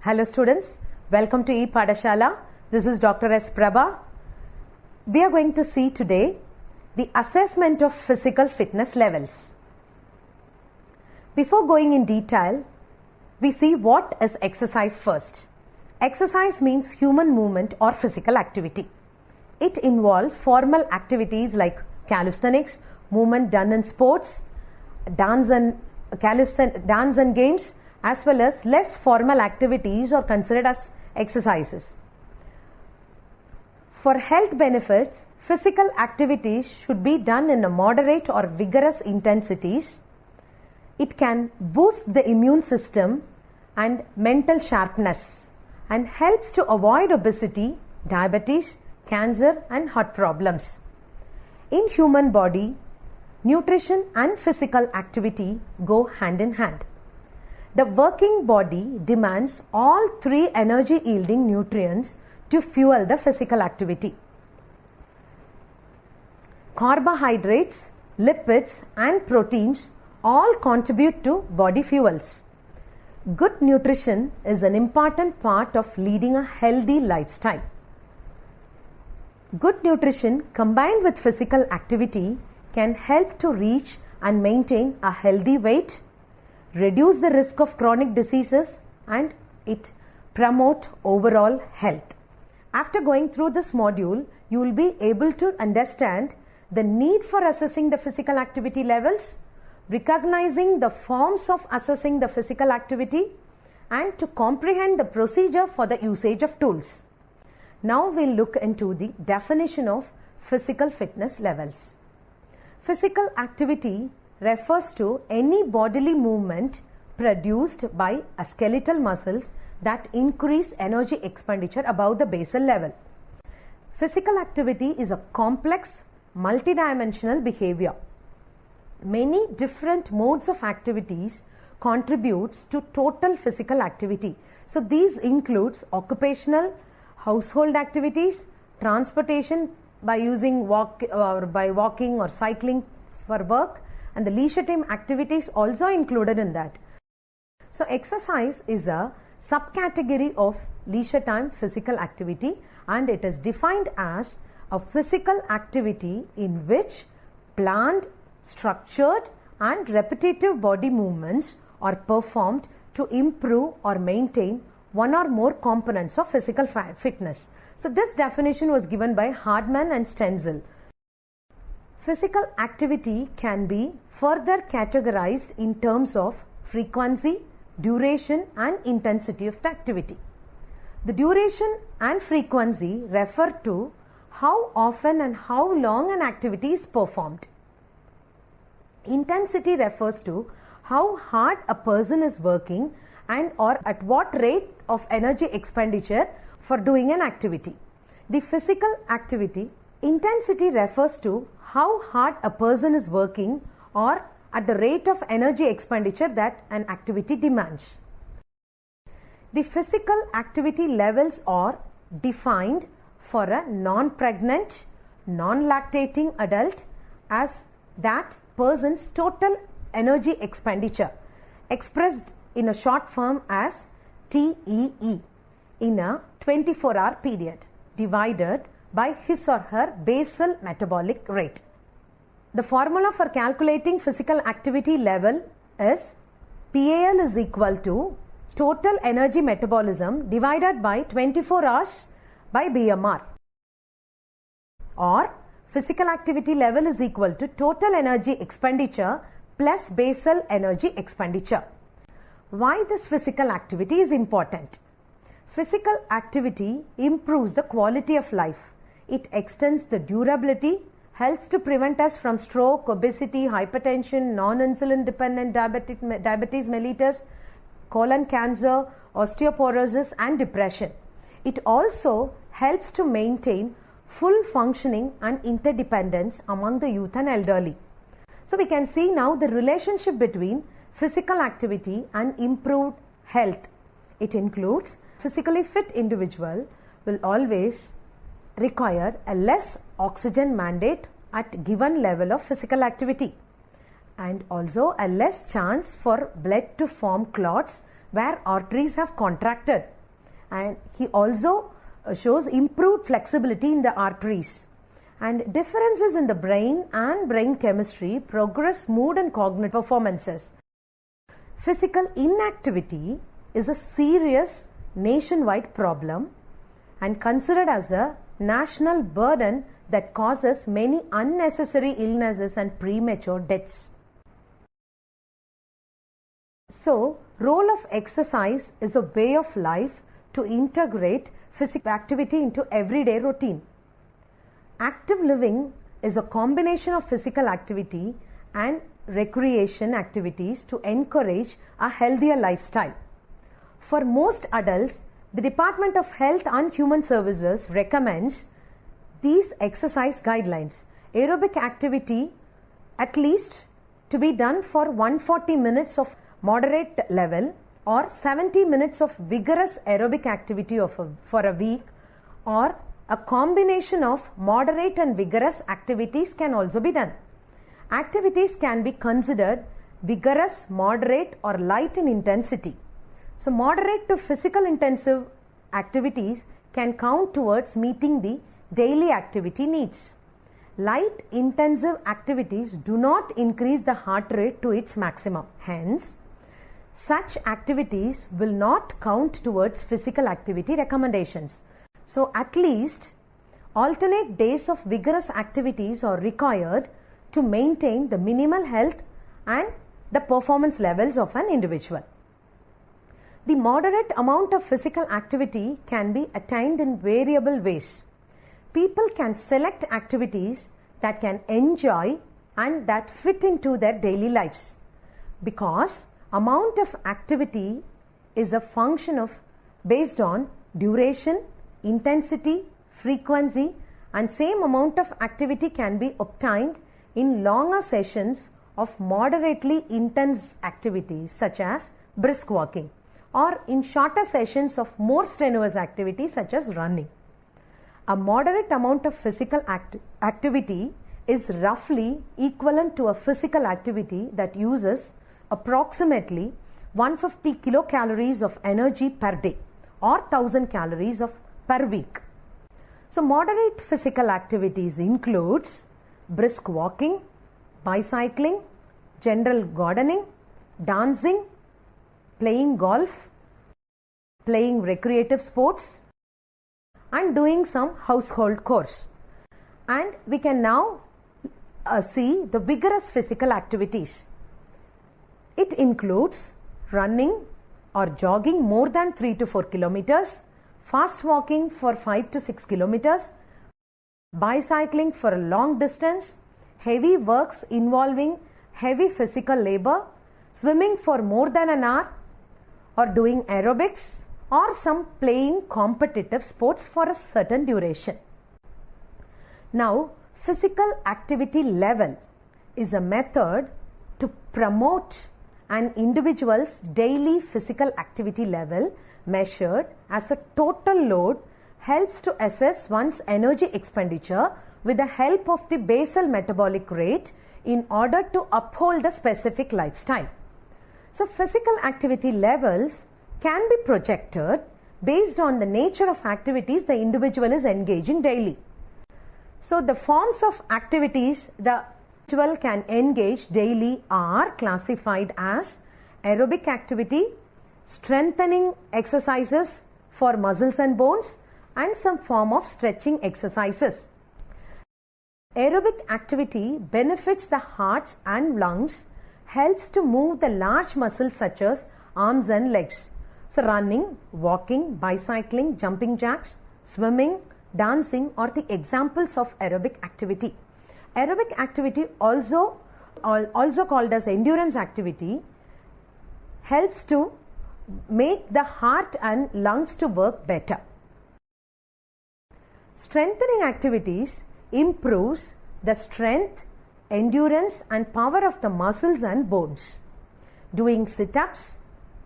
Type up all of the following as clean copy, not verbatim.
Hello students, welcome to E-Padashala. This is Dr. S. Prabha. We are going to see today the assessment of physical fitness levels. Before going in detail, we see what is exercise first. Exercise means human movement or physical activity. It involves formal activities like calisthenics, movement done in sports, dance and games, as well as less formal activities are considered as exercises. For health benefits, physical activities should be done in a moderate or vigorous intensities. It can boost the immune system and mental sharpness and helps to avoid obesity, diabetes, cancer and heart problems. In human body, nutrition and physical activity go hand in hand. The working body demands all three energy-yielding nutrients to fuel the physical activity. Carbohydrates, lipids and proteins all contribute to body fuels. Good nutrition is an important part of leading a healthy lifestyle. Good nutrition combined with physical activity can help to reach and maintain a healthy weight, reduce the risk of chronic diseases, and it promote overall health. After going through this module, you will be able to understand the need for assessing the physical activity levels, recognizing the forms of assessing the physical activity, and to comprehend the procedure for the usage of tools. Now we'll look into the definition of physical fitness levels. Physical activity refers to any bodily movement produced by a skeletal muscles that increase energy expenditure above the basal level. Physical activity is a complex, multidimensional behavior. Many different modes of activities contributes to total physical activity. So these includes occupational, household activities, transportation by using walking or cycling for work, and the leisure time activities also included in that. So exercise is a subcategory of leisure time physical activity, and it is defined as a physical activity in which planned, structured and repetitive body movements are performed to improve or maintain one or more components of physical fitness. So this definition was given by Hardman and Stenzel. Physical activity can be further categorized in terms of frequency, duration and intensity of the activity. The duration and frequency refer to how often and how long an activity is performed. Intensity refers to how hard a person is working and or at what rate of energy expenditure for doing an activity. The physical activity intensity refers to how hard a person is working or at the rate of energy expenditure that an activity demands. The physical activity levels are defined for a non-pregnant, non-lactating adult as that person's total energy expenditure expressed in a short form as TEE in a 24-hour period divided by his or her basal metabolic rate. The formula for calculating physical activity level is PAL is equal to total energy metabolism divided by 24 hours by BMR, or physical activity level is equal to total energy expenditure plus basal energy expenditure. Why this physical activity is important? Physical activity improves the quality of life. It extends the durability, helps to prevent us from stroke, obesity, hypertension, non-insulin dependent diabetes mellitus, colon cancer, osteoporosis and depression. It also helps to maintain full functioning and interdependence among the youth and elderly. So we can see now the relationship between physical activity and improved health. It includes physically fit individual will always require a less oxygen mandate at given level of physical activity, and also a less chance for blood to form clots where arteries have contracted. and he also shows improved flexibility in the arteries. And differences in the brain and brain chemistry progress mood and cognitive performances. Physical inactivity is a serious nationwide problem and considered as a national burden that causes many unnecessary illnesses and premature deaths. So, role of exercise is a way of life to integrate physical activity into everyday routine. Active living is a combination of physical activity and recreation activities to encourage a healthier lifestyle. For most adults, the Department of Health and Human Services recommends these exercise guidelines. Aerobic activity at least to be done for 140 minutes of moderate level or 70 minutes of vigorous aerobic activity for a week, or a combination of moderate and vigorous activities can also be done. Activities can be considered vigorous, moderate or light in intensity. So moderate to physical intensive activities can count towards meeting the daily activity needs. Light intensive activities do not increase the heart rate to its maximum. Hence, such activities will not count towards physical activity recommendations. So at least alternate days of vigorous activities are required to maintain the minimal health and the performance levels of an individual. The moderate amount of physical activity can be attained in variable ways. People can select activities that can enjoy and that fit into their daily lives, because amount of activity is a function of based on duration, intensity, frequency, and same amount of activity can be obtained in longer sessions of moderately intense activities such as brisk walking, or in shorter sessions of more strenuous activities such as running. A moderate amount of physical activity is roughly equivalent to a physical activity that uses approximately 150 kilocalories of energy per day or 1000 calories per week. So moderate physical activities includes brisk walking, bicycling, general gardening, dancing, playing golf, playing recreative sports, and doing some household chores. And we can now see the vigorous physical activities. It includes running or jogging more than 3 to 4 kilometers, fast walking for 5 to 6 kilometers, bicycling for a long distance, heavy works involving heavy physical labor, swimming for more than an hour, or doing aerobics, or some playing competitive sports for a certain duration. Now, physical activity level is a method to promote an individual's daily physical activity level measured as a total load, helps to assess one's energy expenditure with the help of the basal metabolic rate in order to uphold the specific lifestyle. So, physical activity levels can be projected based on the nature of activities the individual is engaging daily. So, the forms of activities the individual can engage daily are classified as aerobic activity, strengthening exercises for muscles and bones, and some form of stretching exercises. Aerobic activity benefits the hearts and lungs, helps to move the large muscles such as arms and legs. So running, walking, bicycling, jumping jacks, swimming, dancing are the examples of aerobic activity. Aerobic activity also called as endurance activity helps to make the heart and lungs to work better. Strengthening activities improves the strength, endurance and power of the muscles and bones. Doing sit-ups,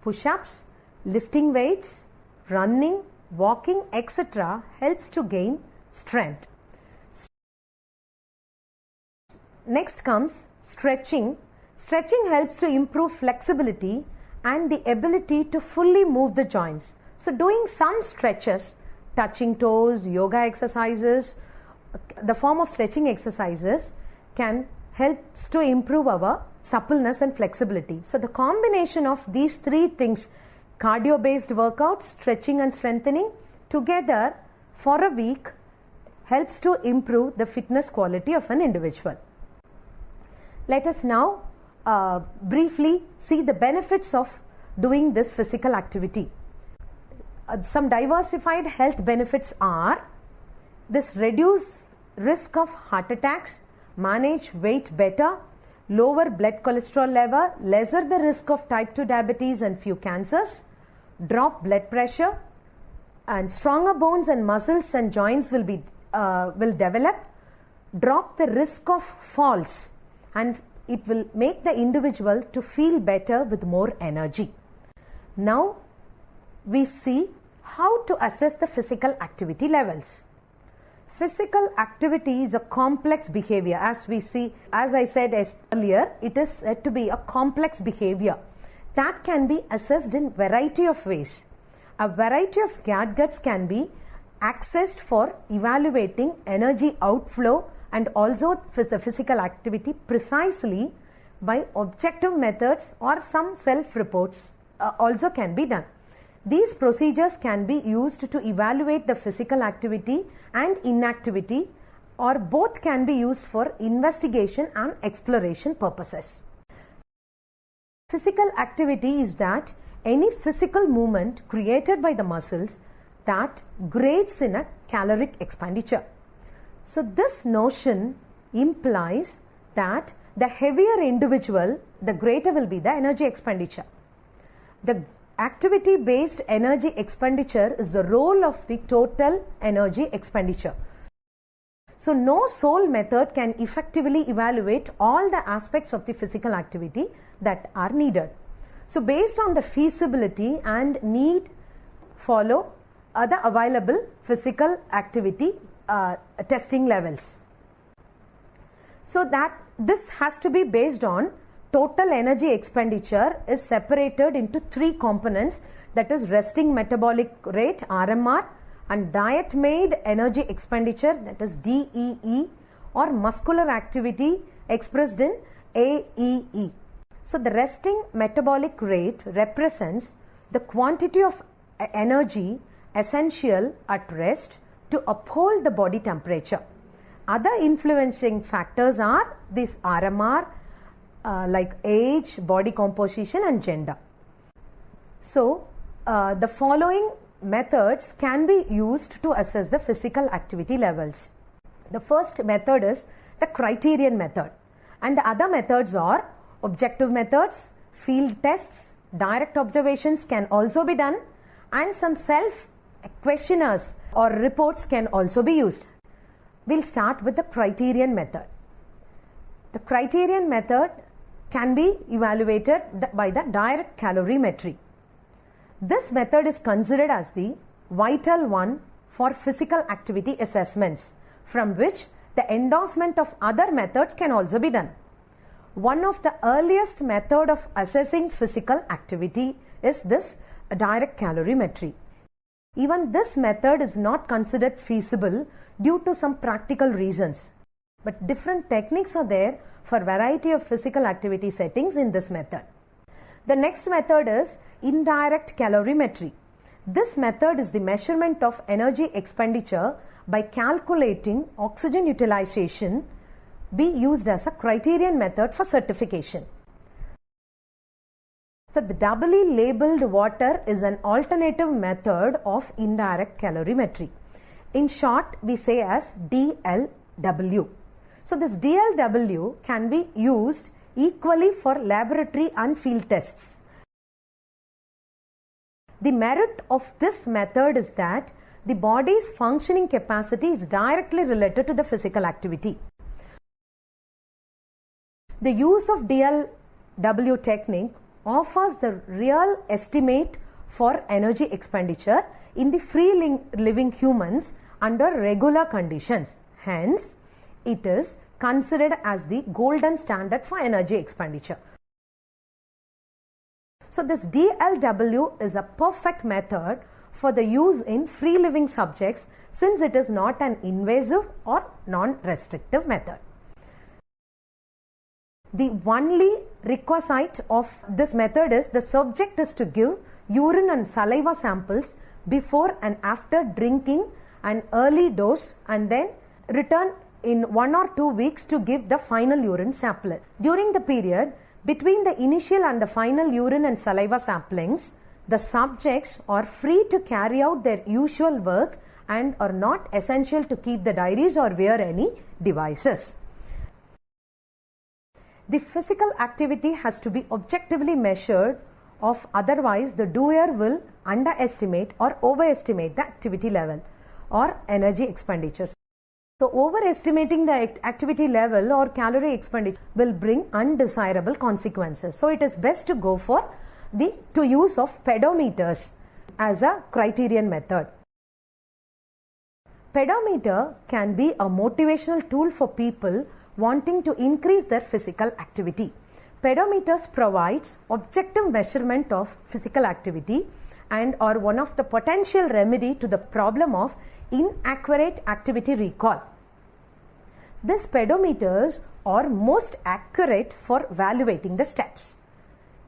push-ups, lifting weights, running, walking, etc. helps to gain strength. Next comes stretching. Stretching helps to improve flexibility and the ability to fully move the joints. So doing some stretches, touching toes, yoga exercises, the form of stretching exercises can help to improve our suppleness and flexibility. So the combination of these three things, cardio-based workouts, stretching and strengthening, together for a week helps to improve the fitness quality of an individual. Let us now briefly see the benefits of doing this physical activity. Some diversified health benefits are: this reduce risk of heart attacks, manage weight better, lower blood cholesterol level, lesser the risk of type 2 diabetes and few cancers, drop blood pressure, and stronger bones and muscles and joints will develop, drop the risk of falls, and it will make the individual to feel better with more energy. Now we see how to assess the physical activity levels. Physical activity is a complex behavior. As I said earlier, it is said to be a complex behavior that can be assessed in variety of ways. A variety of gadgets can be accessed for evaluating energy outflow and also the physical activity precisely by objective methods, or some self-reports also can be done. These procedures can be used to evaluate the physical activity and inactivity, or both can be used for investigation and exploration purposes. Physical activity is that any physical movement created by the muscles that grades in a caloric expenditure. So this notion implies that the heavier individual, the greater will be the energy expenditure. The activity-based energy expenditure is the role of the total energy expenditure. So no sole method can effectively evaluate all the aspects of the physical activity that are needed. So based on the feasibility and need, follow other available physical activity testing levels. So that this has to be based on total energy expenditure is separated into three components, that is resting metabolic rate RMR, and diet made energy expenditure, that is DEE, or muscular activity expressed in AEE. So the resting metabolic rate represents the quantity of energy essential at rest to uphold the body temperature. Other influencing factors are this RMR, like age, body composition and gender. So the following methods can be used to assess the physical activity levels. The first method is the Criterion Method, and the other methods are objective methods, field tests, direct observations can also be done, and some self-questionnaires or reports can also be used. We'll start with the Criterion Method. The Criterion Method can be evaluated by the direct calorimetry. This method is considered as the vital one for physical activity assessments, from which the endorsement of other methods can also be done. One of the earliest method of assessing physical activity is this direct calorimetry. Even this method is not considered feasible due to some practical reasons, but different techniques are there for variety of physical activity settings in this method. The next method is indirect calorimetry. This method is the measurement of energy expenditure by calculating oxygen utilization, be used as a criterion method for certification. So the doubly labeled water is an alternative method of indirect calorimetry. In short, we say as DLW. So this DLW can be used equally for laboratory and field tests. The merit of this method is that the body's functioning capacity is directly related to the physical activity. The use of DLW technique offers the real estimate for energy expenditure in the free living humans under regular conditions. Hence, it is considered as the golden standard for energy expenditure. So this DLW is a perfect method for the use in free living subjects since it is not an invasive or non-restrictive method. The only requisite of this method is the subject is to give urine and saliva samples before and after drinking an early dose and then return in 1 or 2 weeks to give the final urine sample. During the period between the initial and the final urine and saliva samplings, the subjects are free to carry out their usual work and are not essential to keep the diaries or wear any devices. The physical activity has to be objectively measured, of otherwise the doer will underestimate or overestimate the activity level or energy expenditures. So overestimating the activity level or calorie expenditure will bring undesirable consequences. So it is best to go for the use of pedometers as a criterion method. Pedometer can be a motivational tool for people wanting to increase their physical activity. Pedometers provides objective measurement of physical activity and are one of the potential remedy to the problem of inaccurate activity recall. These pedometers are most accurate for evaluating the steps.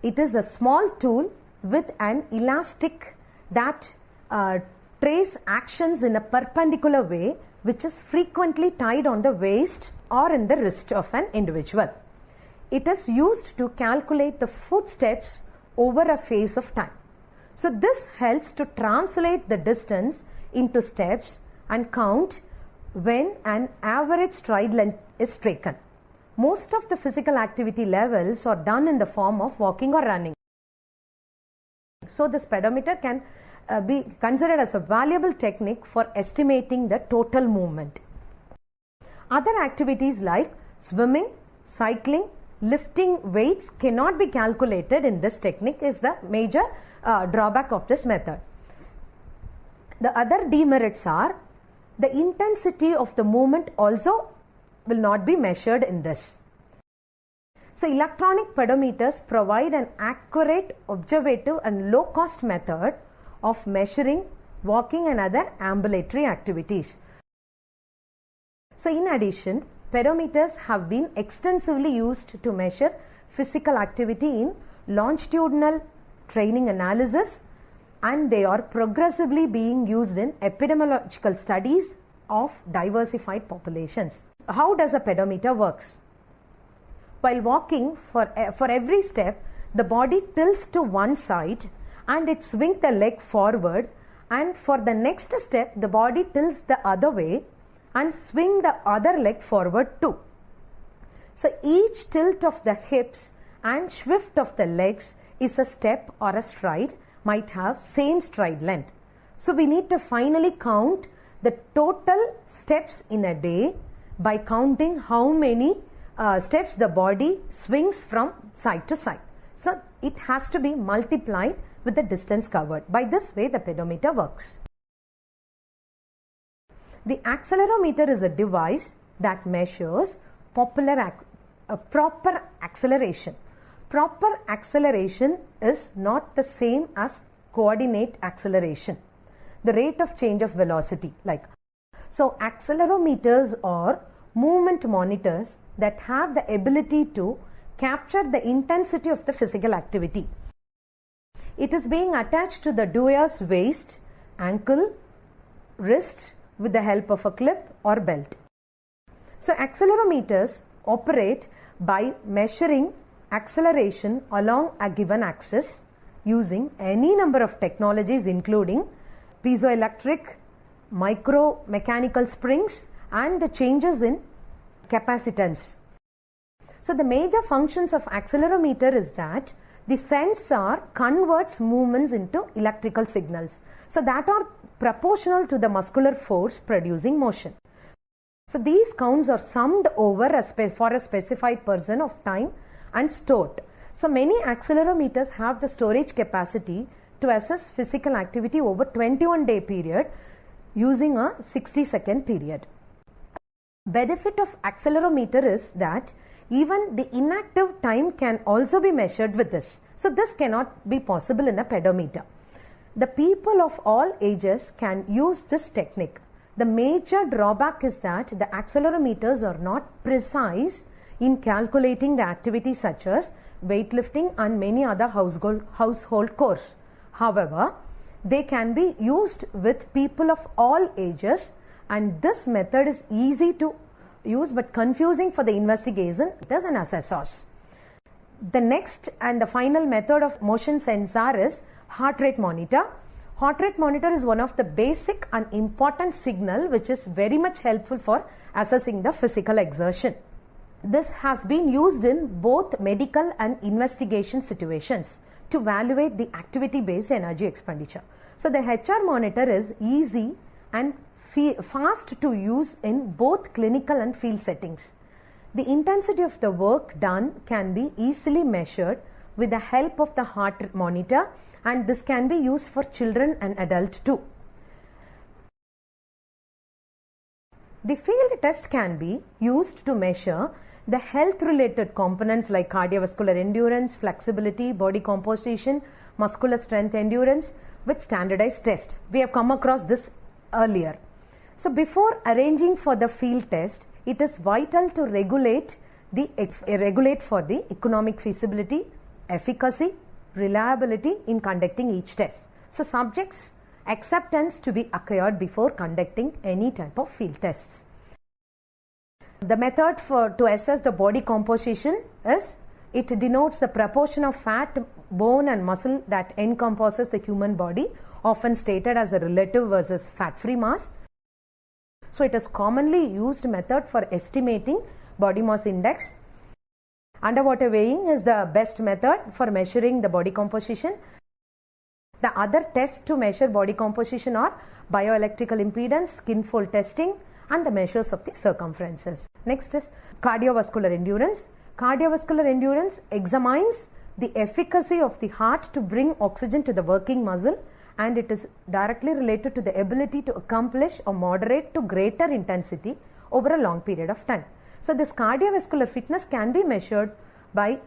It is a small tool with an elastic that trace actions in a perpendicular way, which is frequently tied on the waist or in the wrist of an individual. It is used to calculate the footsteps over a phase of time. So this helps to translate the distance into steps and count when an average stride length is taken. Most of the physical activity levels are done in the form of walking or running. So this pedometer can be considered as a valuable technique for estimating the total movement. Other activities like swimming, cycling, lifting weights cannot be calculated in this technique is the major drawback of this method. The other demerits are the intensity of the movement also will not be measured in this. So electronic pedometers provide an accurate, observative and low cost method of measuring walking and other ambulatory activities. So in addition, pedometers have been extensively used to measure physical activity in longitudinal training analysis, and they are progressively being used in epidemiological studies of diversified populations. How does a pedometer works? While walking, for every step, the body tilts to one side and it swings the leg forward, and for the next step the body tilts the other way and swing the other leg forward too. So each tilt of the hips and shift of the legs is a step or a stride, might have same stride length. So we need to finally count the total steps in a day by counting how many steps the body swings from side to side. So it has to be multiplied with the distance covered. By this way the pedometer works. The accelerometer is a device that measures proper acceleration. Proper acceleration is not the same as coordinate acceleration, the rate of change of velocity. So accelerometers are movement monitors that have the ability to capture the intensity of the physical activity. It is being attached to the doer's waist, ankle, wrist with the help of a clip or belt. So accelerometers operate by measuring acceleration along a given axis using any number of technologies including piezoelectric, micro-mechanical springs and the changes in capacitance. So the major functions of accelerometer is that the sensor converts movements into electrical signals, so that are proportional to the muscular force producing motion. So these counts are summed over for a specified person of time and stored. So many accelerometers have the storage capacity to assess physical activity over 21-day period using a 60-second period. Benefit of accelerometer is that even the inactive time can also be measured with this. So this cannot be possible in a pedometer. The people of all ages can use this technique. The major drawback is that the accelerometers are not precise in calculating the activities such as weightlifting and many other household chores. However, they can be used with people of all ages, and this method is easy to use but confusing for the investigators and assessors. The next and the final method of motion sensor is heart rate monitor. Heart rate monitor is one of the basic and important signal which is very much helpful for assessing the physical exertion. This has been used in both medical and investigation situations to evaluate the activity-based energy expenditure. So the HR monitor is easy and fast to use in both clinical and field settings. The intensity of the work done can be easily measured with the help of the heart monitor, and this can be used for children and adults too. The field test can be used to measure the health-related components like cardiovascular endurance, flexibility, body composition, muscular strength endurance with standardized test. We have come across this earlier. So before arranging for the field test, it is vital to regulate for the economic feasibility, efficacy, reliability in conducting each test. So subjects' acceptance to be acquired before conducting any type of field tests. The method to assess the body composition is, it denotes the proportion of fat, bone and muscle that encompasses the human body, often stated as a relative versus fat-free mass. So it is commonly used method for estimating body mass index. Underwater weighing is the best method for measuring the body composition. The other tests to measure body composition are bioelectrical impedance, skin fold testing, and the measures of the circumferences. Next is cardiovascular endurance. Cardiovascular endurance examines the efficacy of the heart to bring oxygen to the working muscle, and it is directly related to the ability to accomplish or moderate to greater intensity over a long period of time. So this cardiovascular fitness can be measured by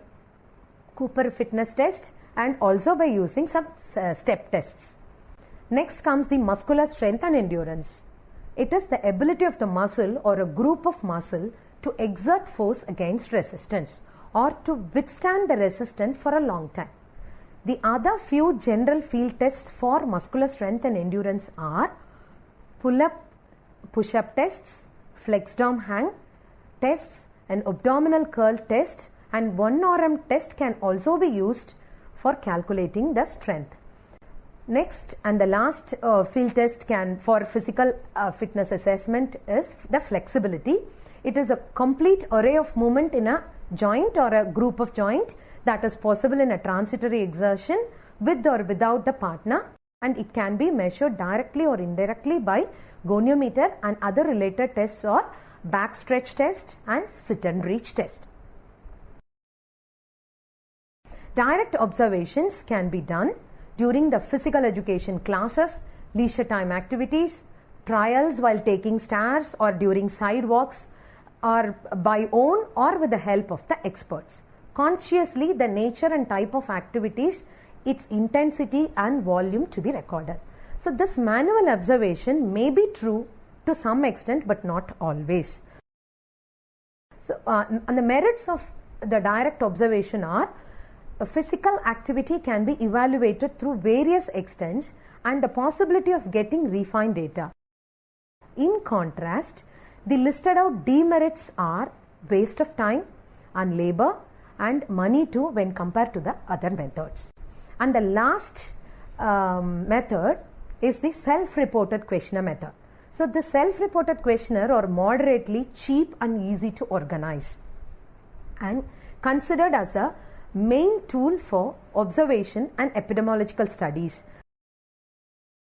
Cooper fitness test and also by using some step tests. Next comes the muscular strength and endurance. It is the ability of the muscle or a group of muscle to exert force against resistance or to withstand the resistance for a long time. The other few general field tests for muscular strength and endurance are pull-up, push-up tests, flex arm hang tests, an abdominal curl test, and one arm test can also be used for calculating the strength. Next and the last field test for physical fitness assessment is the flexibility. It is a complete array of movement in a joint or a group of joint that is possible in a transitory exertion with or without the partner, and it can be measured directly or indirectly by goniometer, and other related tests are back stretch test and sit and reach test. Direct observations can be done during the physical education classes, leisure time activities, trials while taking stairs or during sidewalks, or by own or with the help of the experts. Consciously, the nature and type of activities, its intensity and volume to be recorded. So this manual observation may be true to some extent but not always. So and the merits of the direct observation are, a physical activity can be evaluated through various extents and the possibility of getting refined data. In contrast, the listed out demerits are waste of time and labor and money too when compared to the other methods. And the last method is the self-reported questionnaire method. So the self-reported questionnaire are moderately cheap and easy to organize and considered as a main tool for observation and epidemiological studies.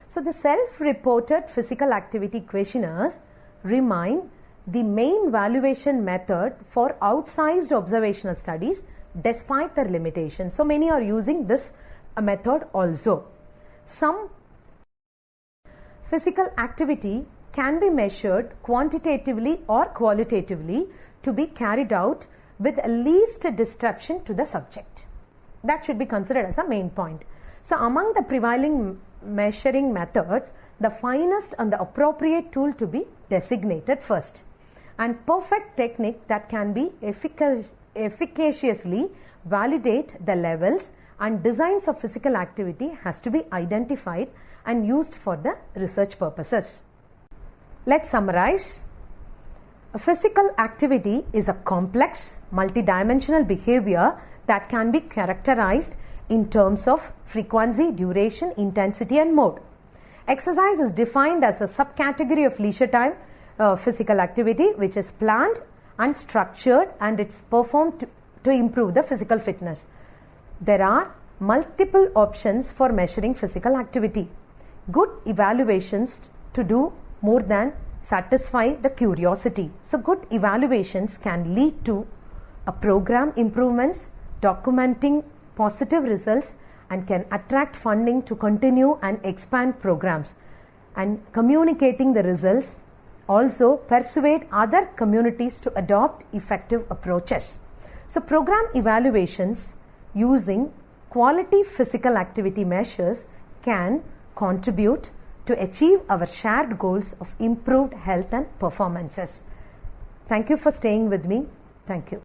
So the self-reported physical activity questionnaires remain the main valuation method for outsized observational studies despite their limitations. So many are using this method also. Some physical activity can be measured quantitatively or qualitatively to be carried out with least disruption to the subject. That should be considered as a main point. So among the prevailing measuring methods, the finest and the appropriate tool to be designated first. And perfect technique that can be efficaciously validate the levels and designs of physical activity has to be identified and used for the research purposes. Let's summarize. A physical activity is a complex, multidimensional behavior that can be characterized in terms of frequency, duration, intensity, and mode. Exercise is defined as a subcategory of leisure time physical activity which is planned and structured, and it's performed to improve the physical fitness. There are multiple options for measuring physical activity. Good evaluations to do more than satisfy the curiosity. So good evaluations can lead to a program improvements, documenting positive results, and can attract funding to continue and expand programs. And communicating the results also persuade other communities to adopt effective approaches. So program evaluations using quality physical activity measures can contribute to achieve our shared goals of improved health and performances. Thank you for staying with me. Thank you.